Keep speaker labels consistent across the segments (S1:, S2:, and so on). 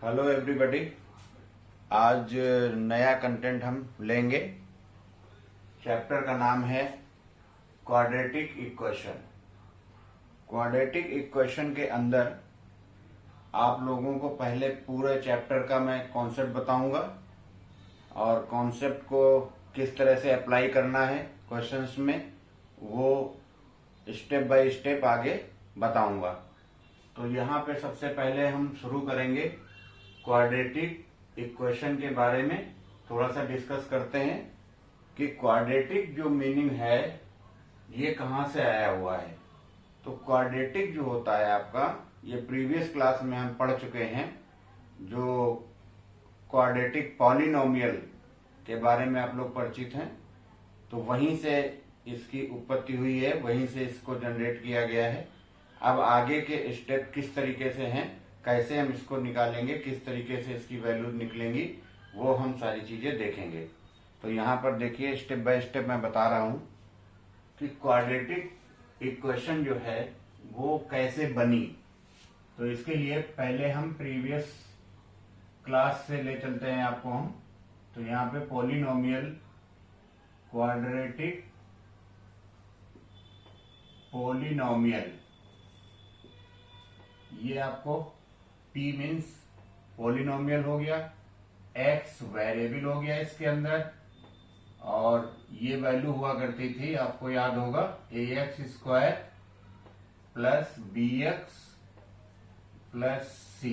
S1: Hello everybody. आज नया content हम लेंगे। चैप्टर का नाम है क्वाड्रेटिक इक्वेशन। क्वाड्रेटिक इक्वेशन के अंदर आप लोगों को पहले पूरे चैप्टर का मैं कॉन्सेप्ट बताऊंगा और कॉन्सेप्ट को किस तरह से अप्लाई करना है क्वेश्चंस में, वो स्टेप बाय स्टेप आगे बताऊंगा। तो यहाँ पे सबसे पहले हम शुरू करेंगे क्वाड्रेटिक इक्वेशन के बारे में थोड़ा सा डिस्कस करते हैं कि क्वाड्रेटिक जो मीनिंग है ये कहाँ से आया हुआ है। तो क्वाड्रेटिक जो होता है आपका, ये प्रीवियस क्लास में हम पढ़ चुके हैं। जो क्वाड्रेटिक पॉलिनोमियल के बारे में आप लोग परिचित हैं, तो वहीं से इसकी उत्पत्ति हुई है, वहीं से इसको जनरेट किया गया है। अब आगे के स्टेप किस तरीके से हैं, कैसे हम इसको निकालेंगे, किस तरीके से इसकी वैल्यू निकलेंगी, वो हम सारी चीजें देखेंगे। तो यहाँ पर देखिए स्टेप बाय स्टेप मैं बता रहा हूँ कि क्वाड्रेटिक इक्वेशन जो है वो कैसे बनी। तो इसके लिए पहले हम प्रीवियस क्लास से ले चलते हैं आपको हम। तो यहाँ पे पॉलिनोमियल, क्वाड्रेटिक पॉलिनोमियल, ये आपको P मीन्स पॉलिनोमियल हो गया, X वेरिएबल हो गया इसके अंदर, और ये वैल्यू हुआ करती थी, आपको याद होगा, ax square plus bx plus c,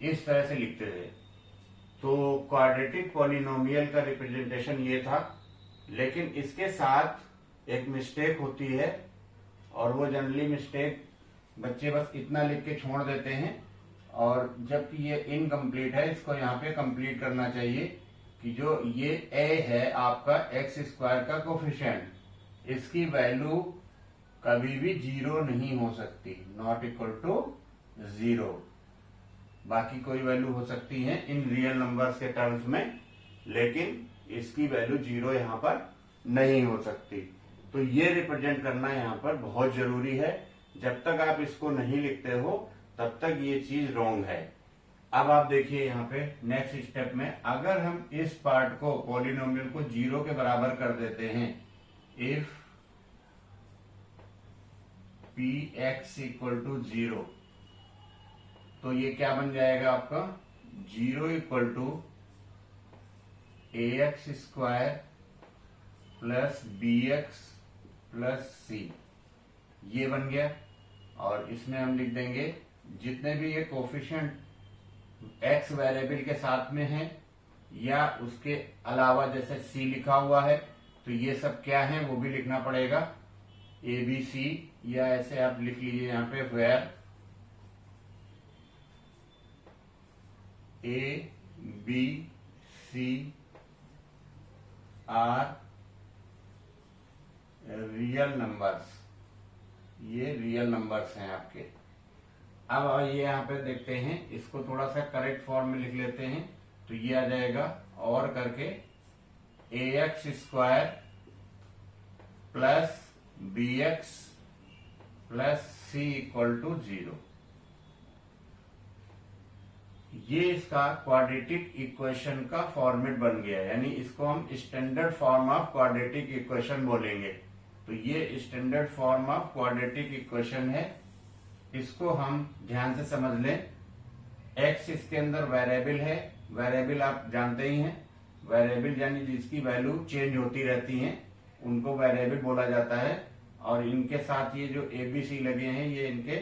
S1: इस तरह से लिखते थे। तो क्वाड्रेटिक पॉलिनोमियल का रिप्रेजेंटेशन ये था। लेकिन इसके साथ एक मिस्टेक होती है, और वो जनरली मिस्टेक बच्चे बस इतना लिख के छोड़ देते हैं, और जबकि ये इनकम्प्लीट है, इसको यहाँ पे कंप्लीट करना चाहिए कि जो ये a है आपका एक्स स्क्वायर का कोफिशिएंट, इसकी वैल्यू कभी भी 0 नहीं हो सकती, नॉट इक्वल टू 0। बाकी कोई वैल्यू हो सकती है इन रियल नंबर्स के टर्म्स में, लेकिन इसकी वैल्यू 0 यहाँ पर नहीं हो सकती। तो ये रिप्रेजेंट करना यहाँ पर बहुत जरूरी है। जब तक आप इसको नहीं लिखते हो तब तक ये चीज रॉन्ग है। अब आप देखिए यहाँ पे नेक्स्ट स्टेप में, अगर हम इस पार्ट को, पॉलिनोमियल को 0 के बराबर कर देते हैं, इफ px इक्वल टू 0, तो ये क्या बन जाएगा आपका 0 equal to ax square plus bx plus c, ये बन गया। और इसमें हम लिख देंगे जितने भी ये कोफिशिएंट x वेरिएबल के साथ में है या उसके अलावा, जैसे c लिखा हुआ है, तो ये सब क्या है वो भी लिखना पड़ेगा, ABC, या ऐसे आप लिख लीजिए यहाँ पे where A B C are real numbers, ये रियल नंबर्स हैं आपके। अब ये यहाँ पे देखते हैं, इसको थोड़ा सा करेक्ट फॉर्म में लिख लेते हैं, तो ये आ जाएगा और करके ax square plus bx plus c equal to 0। ये इसका क्वाड्रेटिक इक्वेशन का फॉर्मेट बन गया, यानी इसको हम standard form of quadratic equation बोलेंगे। तो ये standard form of quadratic equation है, इसको हम ध्यान से समझ लें। x इसके अंदर वेरिएबल है, वेरिएबल आप जानते ही हैं, वेरिएबल यानी जिसकी वैल्यू चेंज होती रहती है उनको वेरिएबल बोला जाता है। और इनके साथ ये जो ABC लगे हैं, ये इनके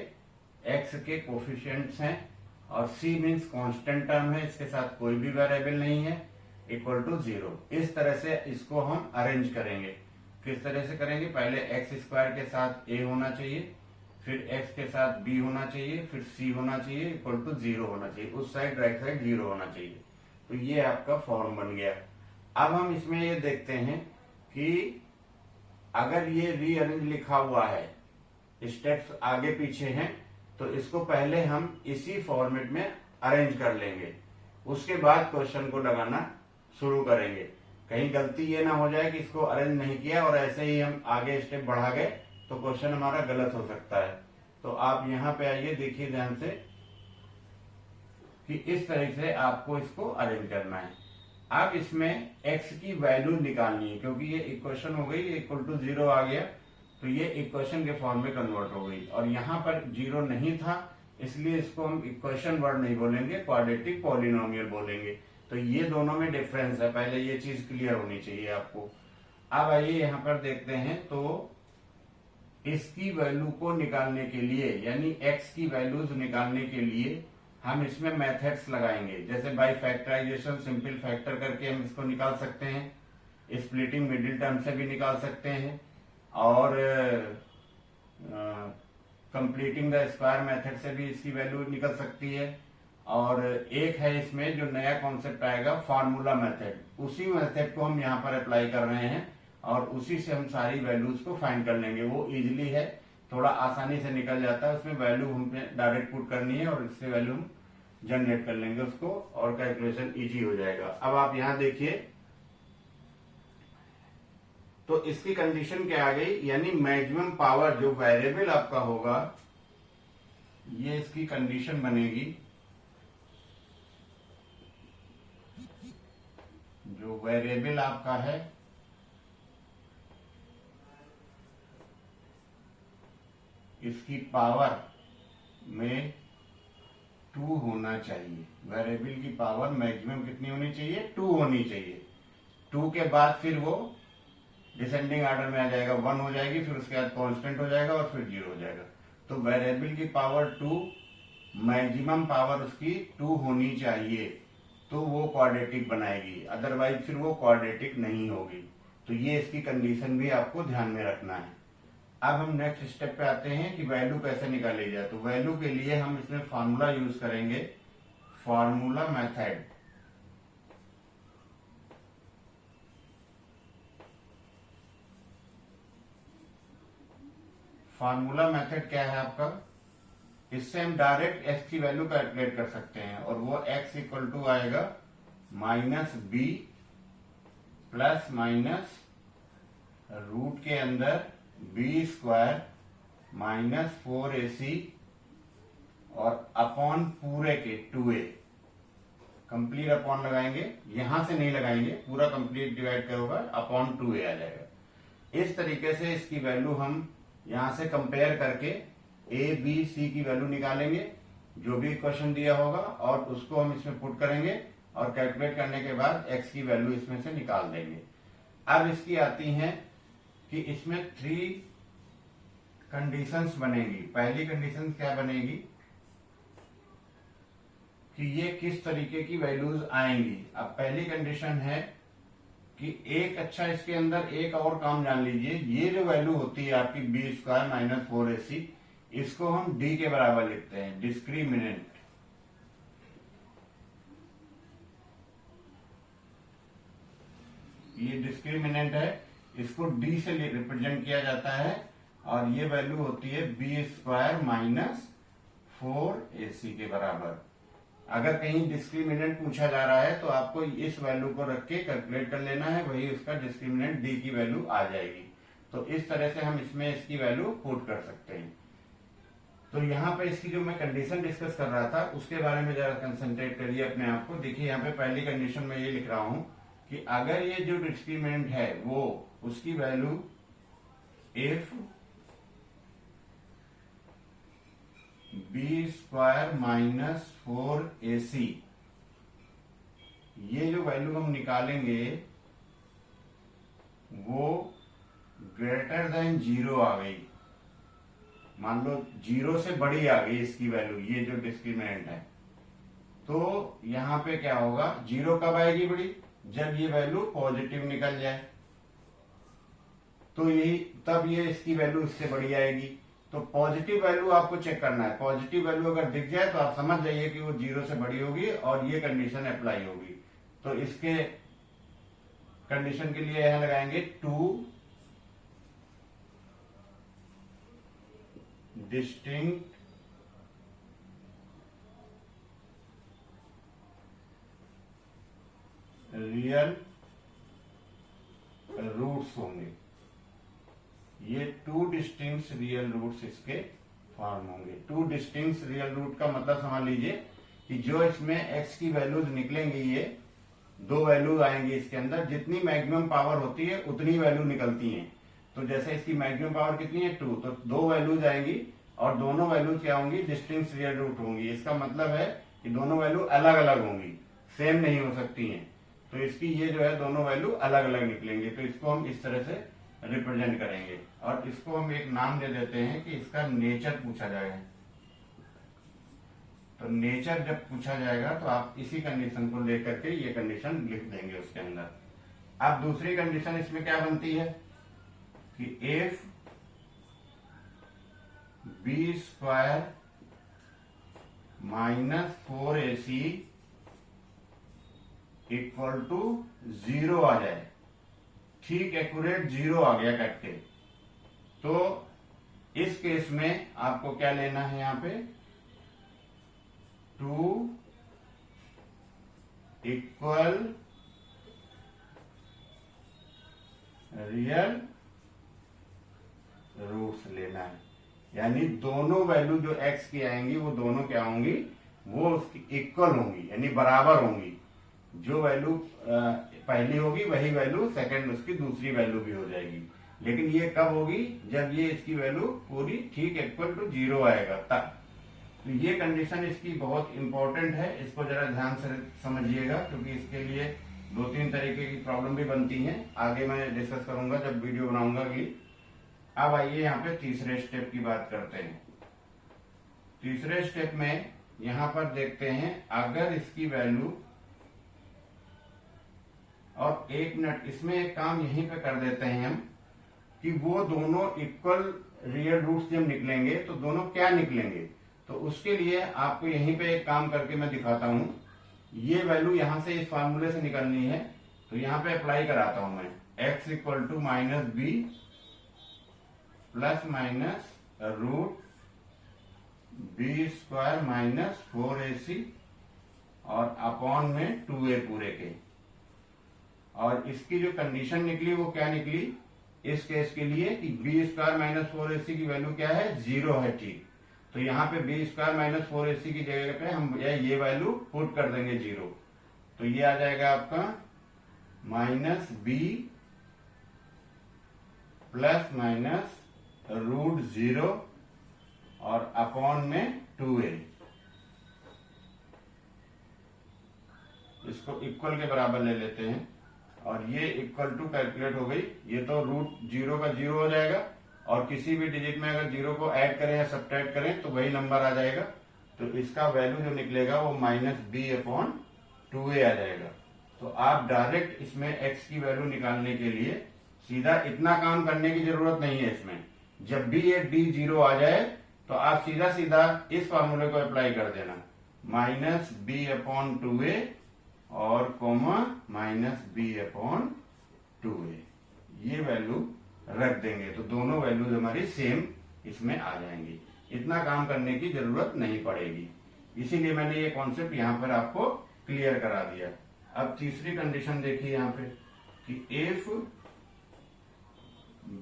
S1: x के कोफिशिएंट्स हैं, और c मीन्स कांस्टेंट टर्म है, इसके साथ कोई भी वेरिएबल नहीं है, इक्वल टू 0। इस तरह से इसको हम अरेंज करेंगे। किस तरह से करेंगे, पहले एक्स स्क्वायर के साथ a होना चाहिए, फिर x के साथ b होना चाहिए, फिर c होना चाहिए, इक्वल टू 0 होना चाहिए, उस साइड राइट साइड 0 होना चाहिए। तो ये आपका फॉर्म बन गया। अब हम इसमें ये देखते हैं कि अगर ये रीअरेंज लिखा हुआ है, स्टेप्स आगे पीछे हैं, तो इसको पहले हम इसी फॉर्मेट में अरेंज कर लेंगे, उसके बाद क्वेश्चन को लगाना शुरू करेंगे। कहीं गलती ये ना हो जाए कि इसको अरेंज नहीं किया और ऐसे ही हम आगे स्टेप बढ़ा गए, तो क्वेश्चन हमारा गलत हो सकता है। तो आप यहाँ पे आइए, देखिए ध्यान से। कि इस तरह से आपको इसको अरेंज करना है। अब इसमें x की वैल्यू निकालनी है, क्योंकि ये इक्वेशन हो गई, इक्वल टू 0 आ गया तो ये इक्वेशन के फॉर्म में कन्वर्ट हो गई, और यहाँ पर 0 नहीं था इसलिए इसको हम इक्वेशन वर्ड नहीं बोलेंगे, क्वाड्रेटिक पॉलिनोमियल बोलेंगे। तो ये दोनों में डिफरेंस है, पहले ये चीज क्लियर होनी चाहिए आपको। अब आइए यहाँ पर देखते हैं, तो इसकी वैल्यू को निकालने के लिए, यानी x की वैल्यूज निकालने के लिए हम इसमें मेथड्स लगाएंगे। जैसे बाय फैक्टराइजेशन, सिंपल फैक्टर करके हम इसको निकाल सकते हैं, स्प्लिटिंग मिडिल टर्म से भी निकाल सकते हैं, और कंप्लीटिंग द स्क्वायर मेथड से भी इसकी वैल्यू निकल सकती है। और एक है इसमें जो नया कॉन्सेप्ट आएगा, फार्मूला मेथड। उसी मेथड को हम यहाँ पर अप्लाई कर रहे हैं और उसी से हम सारी वैल्यूज को फाइंड कर लेंगे। वो इजिली है, थोड़ा आसानी से निकल जाता है, उसमें वैल्यू हमें डायरेक्ट पुट करनी है और इससे वैल्यू हम जनरेट कर लेंगे उसको, और कैलकुलेशन इजी हो जाएगा। अब आप यहां देखिए, तो इसकी कंडीशन क्या आ गई, यानी मैक्सिमम पावर जो वेरिएबल आपका होगा, ये इसकी कंडीशन बनेगी, जो वेरिएबल आपका है इसकी पावर में 2 होना चाहिए। वेरिएबल की पावर मैक्सिमम कितनी होनी चाहिए, 2 होनी चाहिए। 2 के बाद फिर वो डिसेंडिंग ऑर्डर में आ जाएगा, 1 हो जाएगी, फिर उसके बाद कांस्टेंट हो जाएगा और फिर 0 हो जाएगा। तो वेरिएबल की पावर 2, मैक्सिमम पावर उसकी 2 होनी चाहिए, तो वो क्वाड्रेटिक बनाएगी, अदरवाइज फिर वो क्वाड्रेटिक नहीं होगी। तो ये इसकी कंडीशन भी आपको ध्यान में रखना है। अब हम नेक्स्ट स्टेप पे आते हैं कि वैल्यू कैसे निकाली जाए। तो वैल्यू के लिए हम इसमें फार्मूला यूज करेंगे, फार्मूला मेथड। फार्मूला मेथड क्या है आपका, इससे हम डायरेक्ट x की वैल्यू कैलकुलेट कर सकते हैं, और वो x इक्वल टू आएगा -b प्लस माइनस रूट के अंदर b स्क्वायर -4ac और अपॉन पूरे के 2a। कंप्लीट अपॉन लगाएंगे, यहां से नहीं लगाएंगे, पूरा कंप्लीट डिवाइड करोगा, अपॉन 2a आ जाएगा। इस तरीके से इसकी वैल्यू हम यहां से कंपेयर करके a b c की वैल्यू निकालेंगे, जो भी क्वेश्चन दिया होगा, और उसको हम इसमें पुट करेंगे और कैलकुलेट करने के बाद x की वैल्यू इसमें से निकाल देंगे। अब इसकी आती हैं कि इसमें 3 कंडीशंस बनेगी। पहली कंडीशन क्या बनेगी कि ये किस तरीके की वैल्यूज आएंगी। अब पहली कंडीशन है कि एक, अच्छा इसके अंदर एक और काम जान लीजिए, ये जो वैल्यू होती है आपकी b स्क्वायर -4ac, इसको हम d के बराबर लिखते हैं, डिस्क्रिमिनेंट। ये डिस्क्रिमिनेंट है, इसको d से रिप्रेजेंट किया जाता है, और ये वैल्यू होती है b स्क्वायर -4ac के बराबर। अगर कहीं डिस्क्रिमिनेंट पूछा जा रहा है तो आपको इस वैल्यू को रख के कैलकुलेट कर लेना है, वही उसका डिस्क्रिमिनेंट d की वैल्यू आ जाएगी। तो इस तरह से हम इसमें इसकी वैल्यू पुट कर सकते हैं। तो यहाँ पे इसकी जो मैं कंडीशन डिस्कस कर रहा था उसके बारे में जरा कंसंट्रेट करिए अपने आप को। देखिए यहाँ पे पहली कंडीशन में ये लिख रहा हूं कि अगर ये जो डिस्क्रिमिनेंट है वो उसकी value if b square -4ac, ये जो वैल्यू हम निकालेंगे वो ग्रेटर देन 0 आ गई, मान लो 0 से बड़ी आ गई इसकी वैल्यू, ये जो डिस्क्रिमिनेंट है, तो यहां पे क्या होगा, 0 कब आएगी बड़ी, जब ये वैल्यू पॉजिटिव निकल जाए, तो यही तब ये इसकी वैल्यू इससे बड़ी आएगी। तो पॉजिटिव वैल्यू आपको चेक करना है, पॉजिटिव वैल्यू अगर दिख जाए तो आप समझ जाइए कि वो 0 से बड़ी होगी और ये कंडीशन अप्लाई होगी। तो इसके कंडीशन के लिए यहां लगाएंगे 2 डिस्टिंक्ट रियल रूट्स होंगे। ये 2 डिस्टिंक्ट रियल रूट्स इसके फॉर्म होंगे। 2 डिस्टिंक्ट रियल रूट का मतलब समझ लीजिए कि जो इसमें x की वैल्यूज निकलेंगी, ये दो वैल्यू आएंगी इसके अंदर, जितनी मैक्सिमम पावर होती है उतनी वैल्यू निकलती हैं। तो जैसे इसकी मैक्सिमम पावर कितनी है 2, तो दो वैल्यूज आएंगी और दोनों वैल्यू क्या होंगी, डिस्टिंक्ट रियल रूट होंगी। इसका मतलब है कि दोनों वैल्यू अलग अलग होंगी, सेम नहीं हो सकती हैं। तो इसकी ये जो है दोनों वैल्यू अलग अलग निकलेंगे। तो इसको हम इस तरह से रिप्रेजेंट करेंगे और इसको हम एक नाम दे देते हैं कि इसका नेचर पूछा जाएगा। तो नेचर जब पूछा जाएगा तो आप इसी कंडीशन को लेकर के ये कंडीशन लिख देंगे उसके अंदर। अब दूसरी कंडीशन इसमें क्या बनती है कि if b square minus 4ac equal to 0 आ जाए, ठीक एक्यूरेट 0 आ गया कट के, तो इस केस में आपको क्या लेना है, यहां पे 2 इक्वल रियल रूट्स लेना है। यानी दोनों वैल्यू जो x की आएंगी वो दोनों क्या होंगी, वो उसकी इक्वल होंगी, यानी बराबर होंगी। जो वैल्यू पहली होगी वही वैल्यू सेकंड उसकी दूसरी वैल्यू भी हो जाएगी। लेकिन ये कब होगी, जब ये इसकी वैल्यू पूरी ठीक इक्वल टू 0 आएगा तब। तो ये कंडीशन इसकी बहुत इंपॉर्टेंट है, इसको जरा ध्यान से समझिएगा, क्योंकि इसके लिए 2-3 तरीके की प्रॉब्लम भी बनती हैं। आगे मैं डिस्कस करूंगा जब वीडियो बनाऊंगा अगली। अब आइए यहाँ पे तीसरे स्टेप की बात करते हैं। तीसरे स्टेप में यहां पर देखते हैं, अगर इसकी वैल्यू, और 1 मिनट इसमें एक काम यहीं पे कर देते हैं हम कि वो दोनों इक्वल रियल रूट्स जब निकलेंगे तो दोनों क्या निकलेंगे। तो उसके लिए आपको यहीं पे एक काम करके मैं दिखाता हूं। ये वैल्यू यहां से इस फार्मूले से निकलनी है, तो यहां पे अप्लाई कराता हूं मैं, x equal to minus b plus minus root b square minus 4ac और अपॉन में 2a पूरे के। और इसकी जो कंडीशन निकली वो क्या निकली इस केस के लिए कि बी स्क्वायर माइनस 4ac की वैल्यू क्या है, 0 है, ठीक। तो यहाँ पे बी स्क्वायर माइनस 4ac की जगह पे हम ये वैल्यू पुट कर देंगे 0। तो ये आ जाएगा आपका minus b plus minus root 0 और अपॉन में 2a। इसको इक्वल के बराबर ले लेते हैं और ये इक्वल टू कैलकुलेट हो गई। ये तो रूट 0 का 0 हो जाएगा और किसी भी डिजिट में अगर 0 को ऐड करें या सब्ट्रैक्ट करें तो वही नंबर आ जाएगा। तो इसका वैल्यू जो निकलेगा वो माइनस बी अपॉन 2a आ जाएगा। तो आप डायरेक्ट इसमें x की वैल्यू निकालने के लिए सीधा इतना काम करने की जरूरत नहीं है। इसमें जब भी ये d 0 आ जाए तो आप सीधा सीधा इस फॉर्मूले को अप्लाई कर देना, माइनस बी अपॉन 2a और comma minus B upon 2a, ये वैल्यू रख देंगे तो दोनों वैल्यूज हमारी सेम इसमें आ जाएंगी। इतना काम करने की जरूरत नहीं पड़ेगी, इसीलिए मैंने ये कॉन्सेप्ट यहाँ पर आपको क्लियर करा दिया। अब तीसरी कंडीशन देखिए यहाँ पे कि if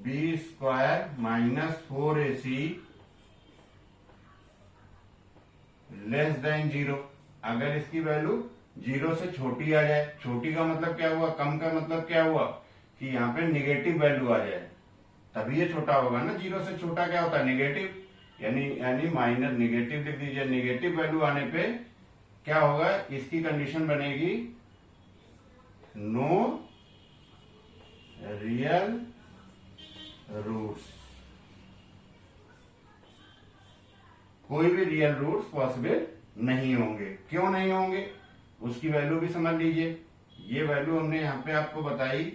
S1: b square minus 4ac less than 0, अगर इसकी वैल्यू 0 से छोटी आ जाए, छोटी का मतलब क्या हुआ, कम का मतलब क्या हुआ कि यहाँ पे निगेटिव वैल्यू आ जाए, तभी ये छोटा होगा ना। 0 से छोटा क्या होता है, निगेटिव, यानी माइनस निगेटिव लिख दीजिए। निगेटिव वैल्यू आने पे क्या होगा, इसकी कंडीशन बनेगी नो रियल रूट्स, कोई भी रियल रूट्स पॉसिबल नहीं होंगे। क्यों नहीं होंगे उसकी वैल्यू भी समझ लीजिए। ये वैल्यू हमने यहाँ पे आपको बताई,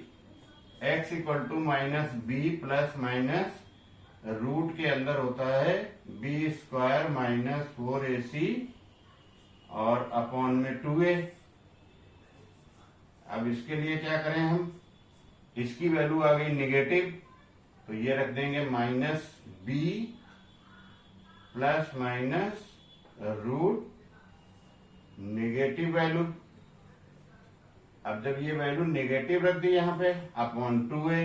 S1: x equal to minus b plus minus root के अंदर होता है बी स्क्वायर माइनस 4ac और अपॉन में 2a। अब इसके लिए क्या करें हम, इसकी वैल्यू आ गई निगेटिव, तो ये रख देंगे minus b plus minus root negative value. अब जब ये वैल्यू निगेटिव रख दी यहाँ पे अपॉन 2a,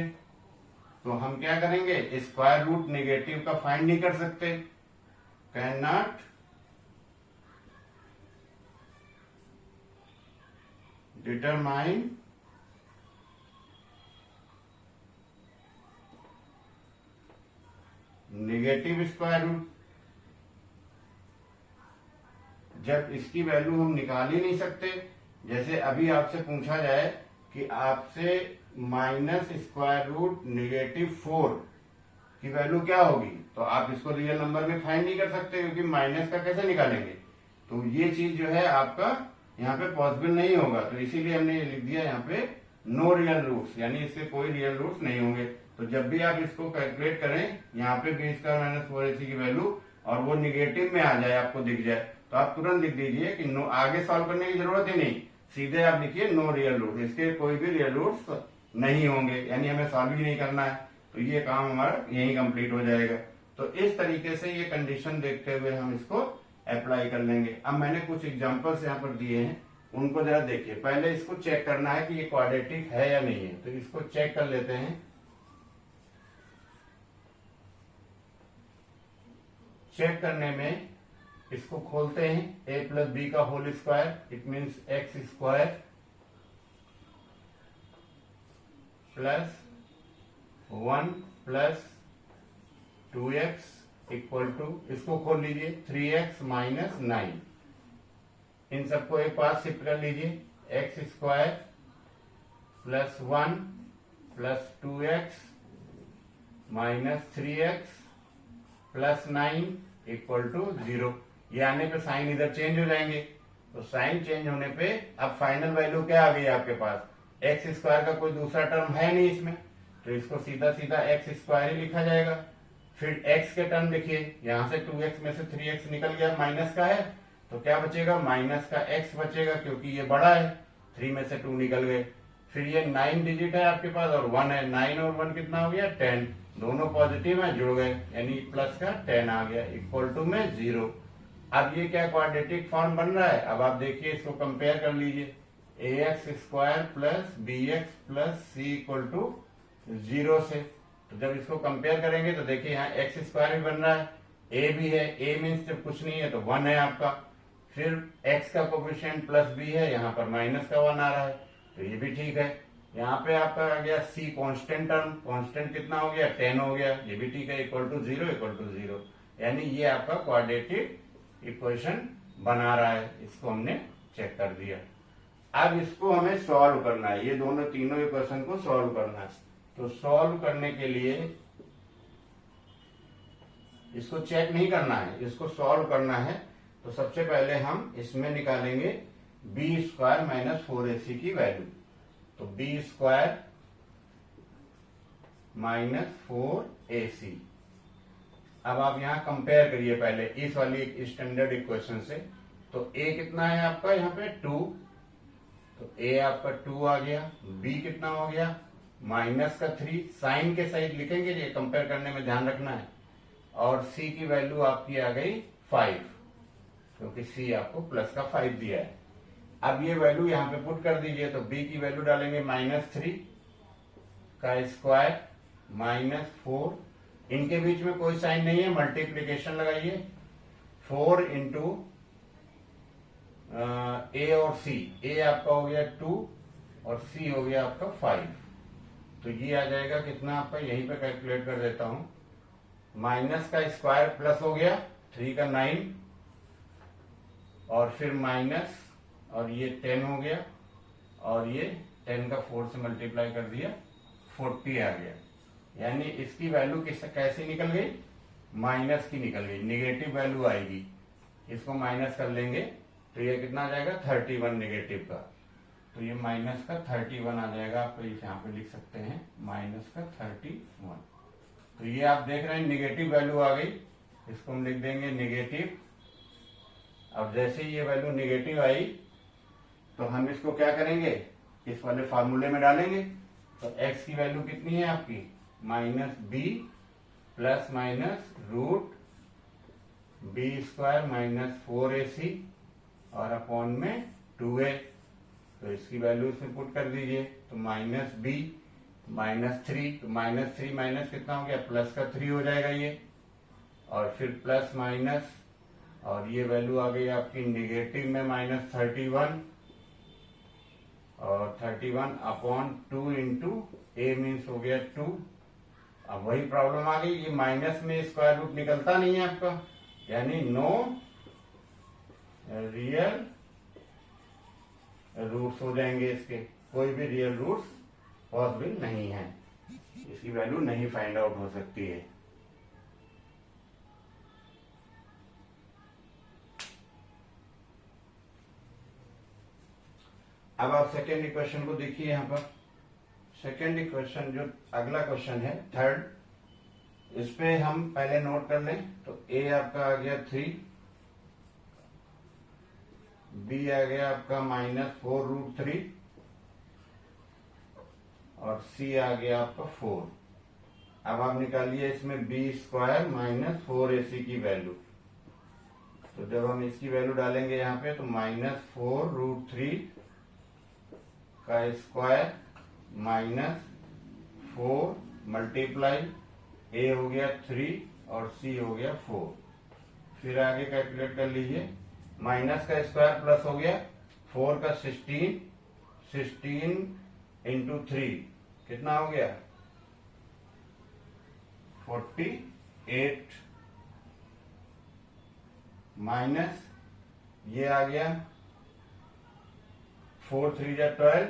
S1: तो हम क्या करेंगे, स्क्वायर रूट निगेटिव का फाइंड नहीं कर सकते, can not determine negative square root. जब इसकी वैल्यू हम निकाल ही नहीं सकते, जैसे अभी आपसे पूछा जाए कि आपसे माइनस स्क्वायर रूट -4 की वैल्यू क्या होगी, तो आप इसको रियल नंबर में फाइंड नहीं कर सकते, क्योंकि माइनस का कैसे निकालेंगे। तो ये चीज जो है आपका यहाँ पे पॉसिबल नहीं होगा, तो इसीलिए हमने ये लिख दिया यहाँ पे नो रियल रूट्स, यानी इसके कोई रियल रूट्स नहीं होंगे। तो जब भी आप इसको कैलकुलेट करें, यहाँ पे b² - 4ac की वैल्यू और वो निगेटिव में आ जाए, आपको दिख जाए, तो आप तुरंत लिख दीजिए कि नो, आगे सॉल्व करने की जरूरत ही नहीं, सीधे आप लिखिए नो रियल रूट, इसके कोई भी रियल रूट्स नहीं होंगे, यानी हमें सॉल्व ही नहीं करना है। तो ये काम हमारा यही कंप्लीट हो जाएगा। तो इस तरीके से ये कंडीशन देखते हुए हम इसको अप्लाई कर लेंगे। अब मैंने कुछ एग्जांपल्स यहाँ पर दिए हैं, उनको जरा देखिए। पहले इसको चेक करना है कि ये क्वाड्रेटिक है या नहीं है, तो इसको चेक कर लेते हैं। चेक करने में इसको खोलते हैं, a + b का whole square, it means x² plus 1 plus 2x equal to, इसको खोल लीजिए, 3x - 9। इन सबको एक पास शिफ्ट कर लीजिए, x² plus 1 plus 2x minus 3x plus 9 equal to 0। ये आने पे साइन इधर चेंज हो जाएंगे, तो साइन चेंज होने पे अब फाइनल वैल्यू क्या आ गई आपके पास, x² का कोई दूसरा टर्म है नहीं इसमें, तो इसको सीधा सीधा x² ही लिखा जाएगा। फिर x के टर्म देखिए, यहां से 2x में से 3x निकल गया, माइनस का है, तो क्या बचेगा, माइनस का x बचेगा, क्योंकि ये बड़ा है, 3 में से 2 निकल गए। फिर ये 9 डिजिट है आपके पास और 1 है, 9 और 1 कितना हो गया, 10, दोनों पॉजिटिव है, जुड़ गए, यानी प्लस का 10 आ गया, इक्वल टू में 0। अब ये क्या क्वाड्रेटिक फॉर्म बन रहा है। अब आप देखिए, इसको कंपेयर कर लीजिए, ax² plus bx plus c equal to 0 से। तो जब इसको कंपेयर करेंगे तो देखिए यहाँ x² भी बन रहा है, a भी है, a मीन्स जब कुछ नहीं है तो 1 है आपका, फिर x का कोफिशिएंट प्लस b है, यहाँ पर माइनस का 1 आ रहा है, तो ये भी ठीक है। यहाँ पे आपका आ गया c कांस्टेंट टर्म, कांस्टेंट कितना हो गया, 10 हो गया, ये भी ठीक है, इक्वल टू 0 इक्वल टू 0, यानी ये आपका क्वाड्रेटिक इक्वेशन बना रहा है। इसको हमने चेक कर दिया। अब इसको हमें सॉल्व करना है, ये दोनों तीनों इक्वेशन को सॉल्व करना है। तो सॉल्व करने के लिए इसको चेक नहीं करना है, इसको सॉल्व करना है। तो सबसे पहले हम इसमें निकालेंगे b² - 4ac की वैल्यू। तो b² - 4ac। अब आप यहां कंपेयर करिए पहले इस वाली स्टैंडर्ड इक्वेशन से। तो a कितना है आपका यहाँ पे 2, तो a आपका 2 आ गया, b कितना हो गया माइनस का 3, साइन के सहित लिखेंगे, ये कंपेयर करने में ध्यान रखना है, और c की वैल्यू आपकी आ गई 5, क्योंकि c आपको प्लस का 5 दिया है। अब ये वैल्यू यहाँ पे पुट कर दीजिए, तो b की वैल्यू डालेंगे -3 का स्क्वायर -4, इनके बीच में कोई साइन नहीं है, मल्टीप्लीकेशन लगाइए, 4 इंटू a और c, a आपका हो गया 2 और c हो गया आपका 5, तो ये आ जाएगा कितना आपका, यहीं पे कैलकुलेट कर देता हूं, माइनस का स्क्वायर प्लस हो गया 3 का 9 और फिर माइनस, और ये 10 हो गया, और ये 10 का 4 से मल्टीप्लाई कर दिया, 40 आ गया। यानी इसकी वैल्यू कैसी निकल गई, माइनस की निकल गई, निगेटिव वैल्यू आएगी, इसको माइनस कर लेंगे तो ये कितना आ जाएगा 31 निगेटिव का, तो ये माइनस का 31 आ जाएगा। आप यहाँ पे लिख सकते हैं माइनस का 31। तो ये आप देख रहे हैं निगेटिव वैल्यू आ गई, इसको हम लिख देंगे निगेटिव। अब जैसे ही ये वैल्यू निगेटिव आई तो हम इसको क्या करेंगे, इस वाले फार्मूले में डालेंगे। तो x की वैल्यू कितनी है आपकी, -b plus minus root b² - 4ac और अपॉन में 2a। तो इसकी वैल्यू इसमें पुट कर दीजिए, तो -b -3, तो -3 माइनस कितना हो गया, प्लस का 3 हो जाएगा ये, और फिर प्लस माइनस, और ये वैल्यू आ गई आपकी निगेटिव में -31, और 31/2 इंटू ए मीन्स हो गया 2। अब वही प्रॉब्लम आ गई, ये माइनस में स्क्वायर रूट निकलता नहीं है आपका, यानी नो रियल रूट्स हो जाएंगे इसके, कोई भी रियल रूट्स पॉसिबल नहीं है, इसकी वैल्यू नहीं फाइंड आउट हो सकती है। अब आप सेकेंड इक्वेशन को देखिए, यहां पर सेकेंड इक्वेशन जो अगला क्वेश्चन है थर्ड, इस पे हम पहले नोट कर लें। तो ए आपका आ गया 3, बी आ गया आपका -4√3 और सी आ गया आपका 4। अब आप निकालिए इसमें बी स्क्वायर -4ac की वैल्यू। तो जब हम इसकी वैल्यू डालेंगे यहाँ पे तो -4√3 का स्क्वायर -4 मल्टीप्लाई ए हो गया 3 और सी हो गया 4। फिर आगे कैलकुलेट कर लीजिए, माइनस का स्क्वायर प्लस हो गया 4 का 16 इंटू 3 कितना हो गया 48 माइनस ये आ गया 4 3 जा 12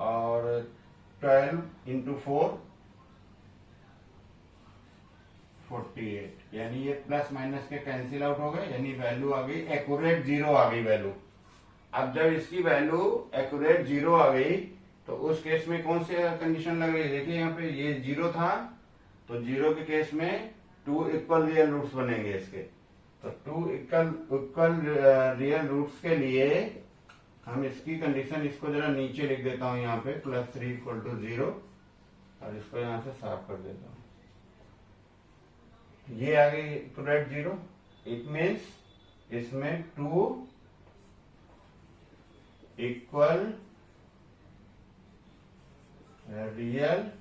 S1: और 12 इंटू 4 48, यानी ये प्लस माइनस के कैंसिल आउट हो गए, यानी वैल्यू आ गई एक्यूरेट 0 आ गई वैल्यू। अब जब इसकी वैल्यू एक्यूरेट 0 आ गई तो उस केस में कौन सी कंडीशन लग रही है, देखिए यहाँ पे ये 0 था तो 0 के केस में 2 इक्वल रियल रूट्स बनेंगे इसके। तो 2 इक्वल रियल रूट्स के लिए हम इसकी कंडीशन, इसको जरा नीचे लिख देता हूं यहाँ पे +3 = 0 और इसको यहां से साफ कर देता हूं। ये आ गई एक्यूरेट 0, इट मीन्स इसमें 2 इक्वल रियल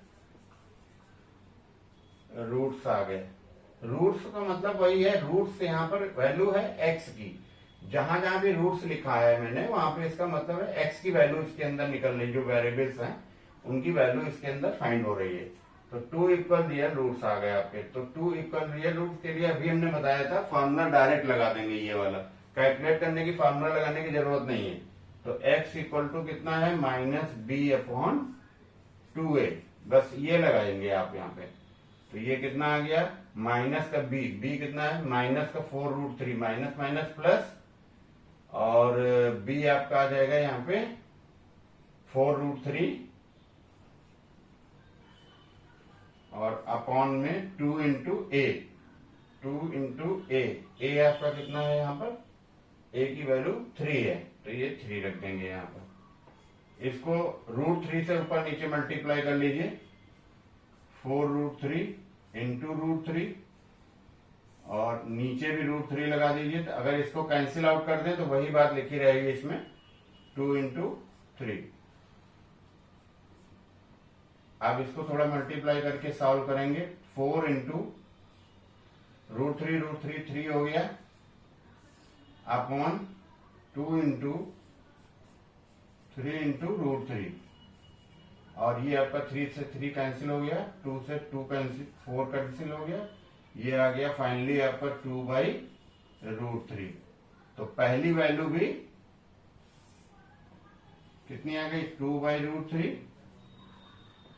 S1: रूट्स आ गए। रूट्स का मतलब वही है, रूट्स यहाँ पर वैल्यू है x की, जहां जहां भी रूट्स लिखा है मैंने वहां पे इसका मतलब है x की वैल्यू इसके अंदर निकल रही, जो वेरिएबल्स हैं उनकी वैल्यू इसके अंदर फाइंड हो रही है। तो 2 इक्वल रियल रूट्स आ गए आपके। तो 2 इक्वल रियल रूट्स के लिए अभी हमने बताया था फॉर्मूला डायरेक्ट लगा देंगे, ये वाला कैलकुलेट करने की फॉर्मूला लगाने की जरूरत नहीं है। तो x इक्वल टू कितना है -b/2a, बस ये लगाएंगे आप यहाँ पे। तो ये कितना आ गया माइनस का b कितना है -4√3 माइनस माइनस प्लस, और b आपका आ जाएगा यहाँ पे 4√3 और अपॉन में 2 इंटू ए, ए आपका कितना है यहाँ पर, a की वैल्यू 3 है तो ये 3 रख देंगे यहाँ पर। इसको √3 से ऊपर नीचे मल्टीप्लाई कर लीजिए, 4√3 इंटू √3 और नीचे भी √3 लगा दीजिए। तो अगर इसको कैंसिल आउट कर दें तो वही बात लिखी रहेगी इसमें 2 इंटू 3। अब इसको थोड़ा मल्टीप्लाई करके सॉल्व करेंगे, 4 इंटू √3 3 हो गया अपॉन 2 इंटू 3 इंटू √3 और ये आपका 3 से 3 कैंसिल हो गया, 2 से 2 कैंसिल, 4 कैंसिल हो गया, ये आ गया फाइनली आपका 2/√3। तो पहली वैल्यू भी कितनी आ गई 2/√3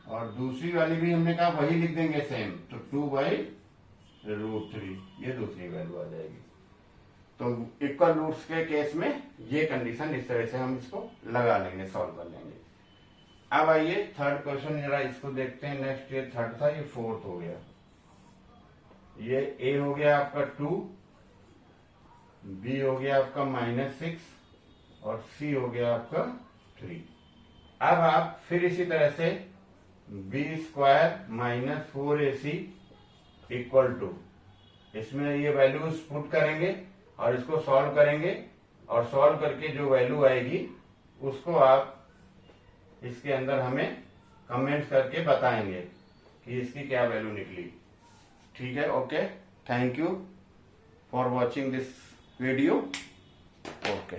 S1: और दूसरी वाली भी हमने कहा वही लिख देंगे सेम, तो 2/√3 ये दूसरी वैल्यू आ जाएगी। तो इक्वल रूट्स के केस में ये कंडीशन इस तरह से हम इसको लगा लेंगे, सॉल्व कर लेंगे। अब आइए थर्ड क्वेश्चन जरा इसको देखते हैं। नेक्स्ट ये थर्ड था, ये फोर्थ हो गया। ये ए हो गया आपका 2, बी हो गया आपका -6 और सी हो गया आपका 3। अब आप फिर इसी तरह से b square -4ac equal to, इसमें ये वैल्यूज पुट करेंगे और इसको सॉल्व करेंगे और सॉल्व करके जो वैल्यू आएगी उसको आप इसके अंदर हमें कमेंट्स करके बताएंगे कि इसकी क्या वैल्यू निकली। ठीक है, okay, thank you for watching this video. Okay.